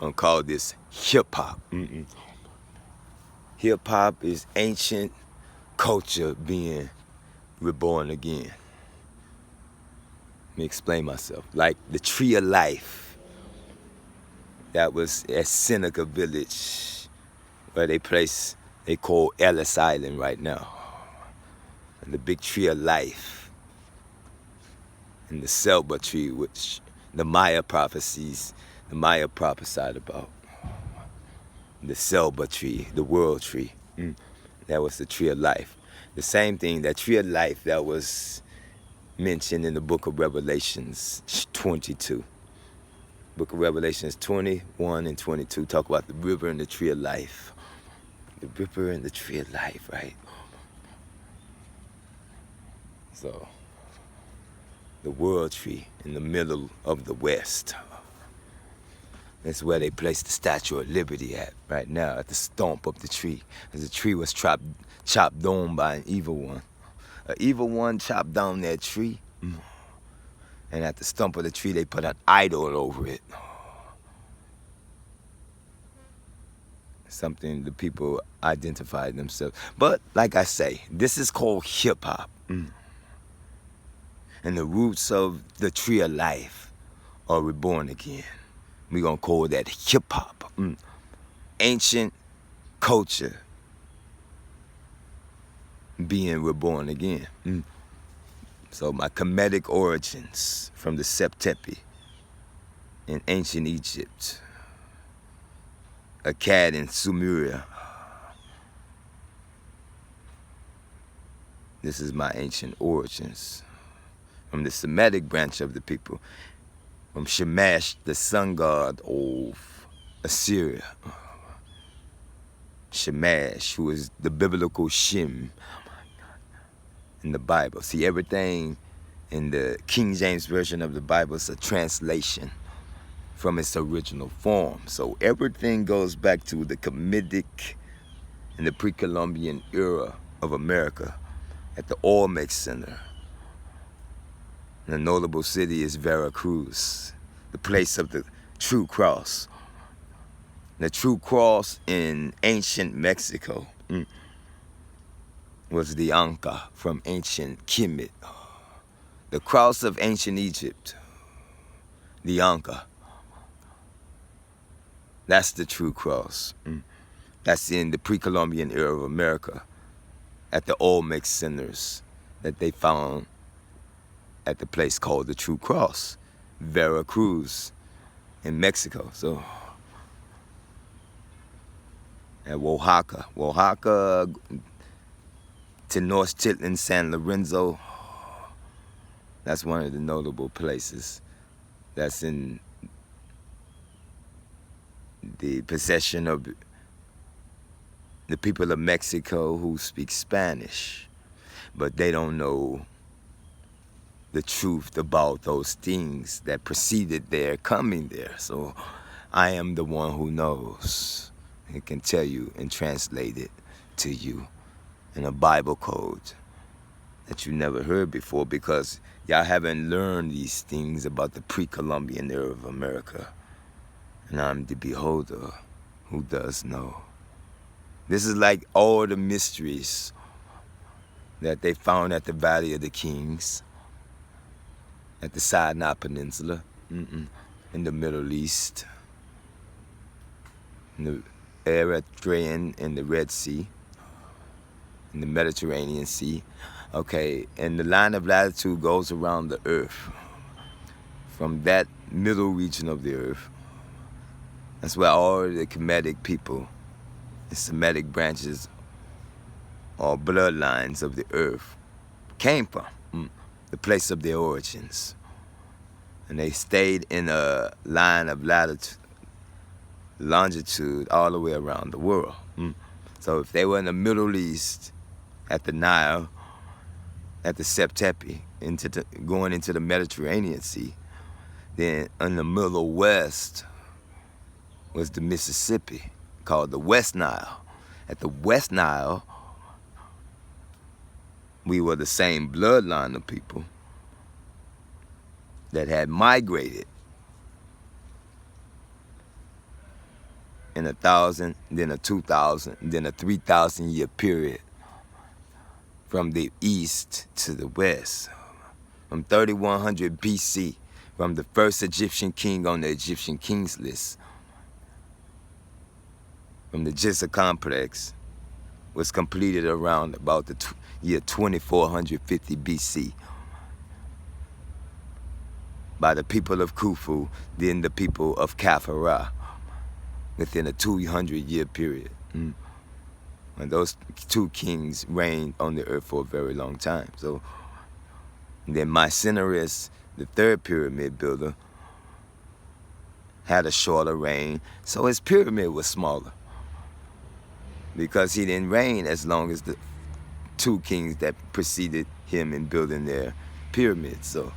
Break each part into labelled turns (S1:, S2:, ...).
S1: gonna call this hip-hop. Hip-hop is ancient culture being reborn again. Let me explain myself. Like the tree of life that was at Seneca Village, where they call Ellis Island right now. And the big tree of life. And the Selba tree, which the Maya prophesied about. The Selba tree, the world tree. That was the tree of life. The same thing, that tree of life that was mentioned in the book of Revelations 22. Book of Revelations 21 and 22 talk about the river and the tree of life. The river and the tree of life, right? So, the world tree in the middle of the West. That's where they placed the Statue of Liberty at right now, at the stump of the tree. As the tree was chopped down by an evil one. An evil one chopped down that tree, and at the stump of the tree they put an idol over it. Something the people identified themselves. But like I say, this is called hip-hop. And the roots of the tree of life are reborn again. We're gonna call that hip-hop. Ancient culture being reborn again. So my Kemetic origins from the Septepi in ancient Egypt. Akkad in Sumeria. This is my ancient origins. From the Semitic branch of the people. From Shamash, the sun god of Assyria. Shamash, who is the biblical Shem in the Bible. See, everything in the King James Version of the Bible is a translation from its original form. So everything goes back to the Kemetic and the pre-Columbian era of America at the Olmec Center. And the notable city is Veracruz, the place of the true cross. The true cross in ancient Mexico was the Anka from ancient Kemet. The cross of ancient Egypt, the Anka. That's the true cross. That's in the pre-Columbian era of America at the Olmec centers that they found at the place called the True Cross, Veracruz in Mexico. So, and Oaxaca, Tenochtitlan, San Lorenzo, that's one of the notable places that's in the possession of the people of Mexico who speak Spanish, but they don't know the truth about those things that preceded their coming there. So I am the one who knows and can tell you and translate it to you in a Bible code that you never heard before, because y'all haven't learned these things about the pre-Columbian era of America. And I'm the beholder who does know. This is like all the mysteries that they found at the Valley of the Kings, at the Sinai Peninsula, in the Middle East, in the Eritrean and the Red Sea, in the Mediterranean Sea. Okay, and the line of latitude goes around the earth. From that middle region of the earth, that's where all the Kemetic people, the Semitic branches or bloodlines of the earth came from, the place of their origins. And they stayed in a line of longitude all the way around the world. So if they were in the Middle East, at the Nile, at the Septepi, going into the Mediterranean Sea, then in the Middle West was the Mississippi, called the West Nile. At the West Nile, we were the same bloodline of people that had migrated and 1,000, then a 2,000, then a 3,000 year period from the east to the west. From 3100 BC, from the first Egyptian king on the Egyptian kings list, from the Giza complex, was completed around about the year 2450 BC by the people of Khufu, then the people of Khafra, within a 200-year period. And those two kings reigned on the earth for a very long time. So then Mycerinus, the third pyramid builder, had a shorter reign, so his pyramid was smaller because he didn't reign as long as the two kings that preceded him in building their pyramids. So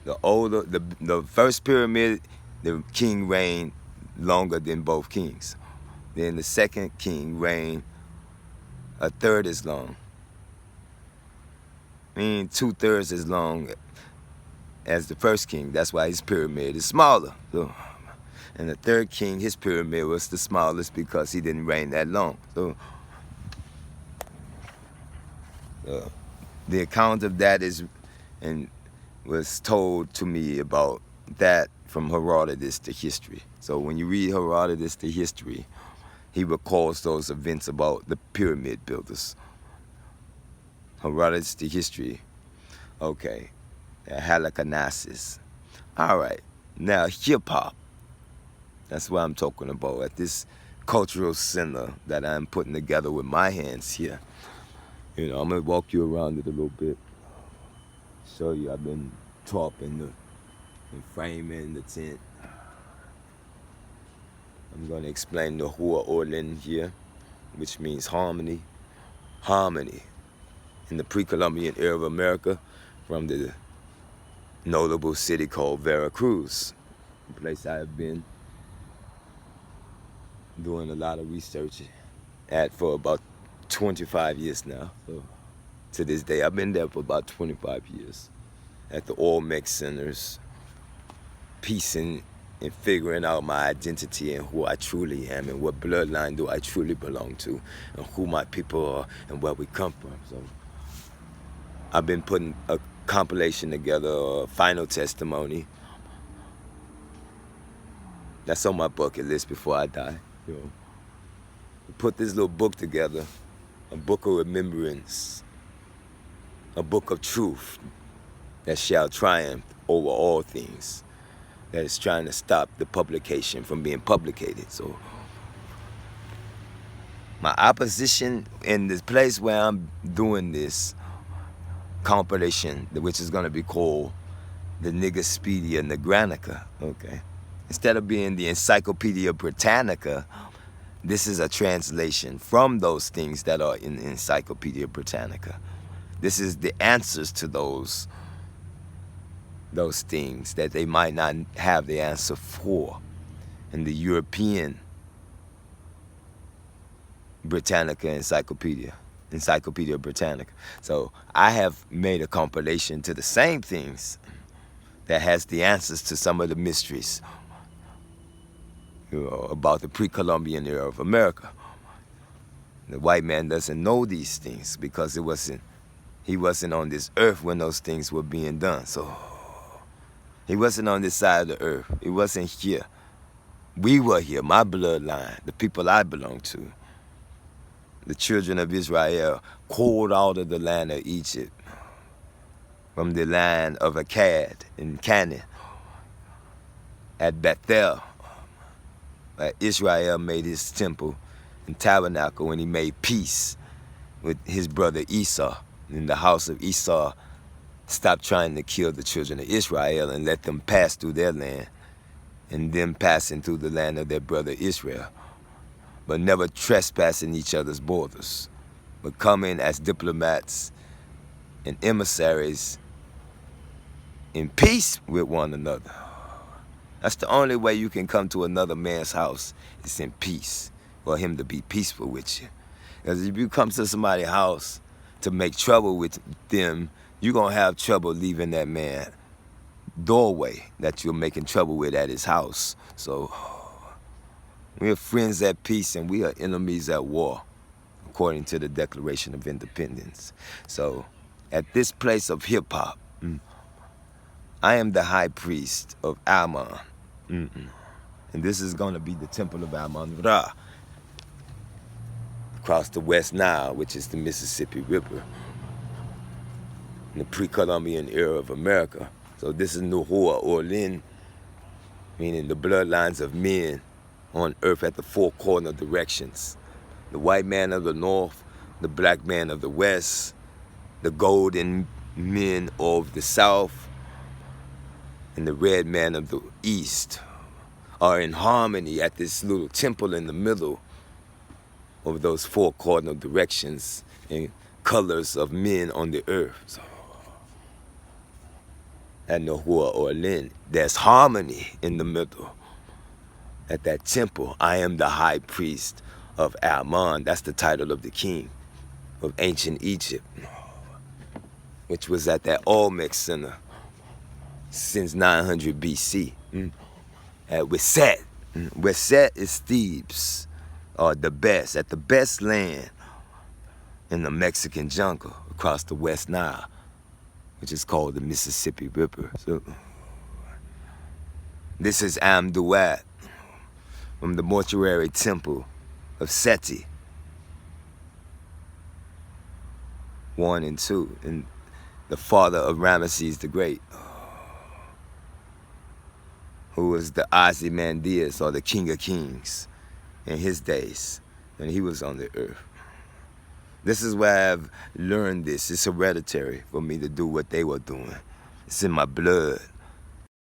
S1: the first pyramid, the king reigned longer than both kings. Then the second king reigned a third as long. I mean, 2/3 as long as the first king. That's why his pyramid is smaller. So, and the third king, his pyramid was the smallest because he didn't reign that long. So the account of that was told to me about that from Herodotus, the history. So when you read Herodotus, the history, he recalls those events about the pyramid builders. Herodotus, the history. Okay. Halicarnassus. All right. Now, hip-hop. That's what I'm talking about at this cultural center that I'm putting together with my hands here. You know, I'm going to walk you around it a little bit. Show you I've been tarping and framing the tent. I'm going to explain the Hua Orlin here, which means harmony. Harmony in the pre-Columbian era of America, from the notable city called Veracruz, a place I have been doing a lot of research at for about 25 years now. So to this day, I've been there for about 25 years at the Olmec Centers, piecing and figuring out my identity and who I truly am and what bloodline do I truly belong to and who my people are and where we come from. So I've been putting a compilation together, a final testimony. That's on my bucket list before I die. You know, put this little book together, a book of remembrance, a book of truth that shall triumph over all things, that is trying to stop the publication from being publicated. So my opposition in this place where I'm doing this compilation, which is going to be called the Niggerspedia Nigrannica, okay? Instead of being the Encyclopedia Britannica, this is a translation from those things that are in the Encyclopedia Britannica. This is the answers to those things that they might not have the answer for in the European Britannica Encyclopedia Britannica. So I have made a compilation to the same things that has the answers to some of the mysteries, you know, about the pre-Columbian era of America. The white man doesn't know these things because he wasn't on this earth when those things were being done. So he wasn't on this side of the earth. He wasn't here. We were here, my bloodline, the people I belong to. The children of Israel called out of the land of Egypt, from the land of Akkad in Canaan, at Bethel, where Israel made his temple and tabernacle when he made peace with his brother Esau. In the house of Esau, stopped trying to kill the children of Israel and let them pass through their land, and them passing through the land of their brother Israel, but never trespassing each other's borders, but coming as diplomats and emissaries in peace with one another. That's the only way you can come to another man's house, is in peace, for him to be peaceful with you. Because if you come to somebody's house to make trouble with them, you're going to have trouble leaving that man doorway that you're making trouble with at his house. So we are friends at peace and we are enemies at war, according to the Declaration of Independence. So at this place of hip-hop, I am the high priest of Ammon. And this is going to be the temple of Ammon-Ra, across the West Nile, which is the Mississippi River, in the pre-Columbian era of America. So this is Nuhua Orlin, meaning the bloodlines of men on earth at the four cardinal directions. The white man of the north, the black man of the west, the golden men of the south, and the red man of the east are in harmony at this little temple in the middle of those four cardinal directions and colors of men on the earth. So, at Nuhua Orlin, there's harmony in the middle. At that temple, I am the high priest of Ammon. That's the title of the king of ancient Egypt, which was at that Olmec Center since 900 BC. At Weset. Weset is Thebes, or the best, at the best land in the Mexican jungle across the West Nile, which is called the Mississippi River. So, this is Amduat from the mortuary temple of Seti, 1 and 2, and the father of Ramesses the Great, who was the Ozymandias, or the King of Kings, in his days when he was on the earth. This is where I've learned this. It's hereditary for me to do what they were doing. It's in my blood.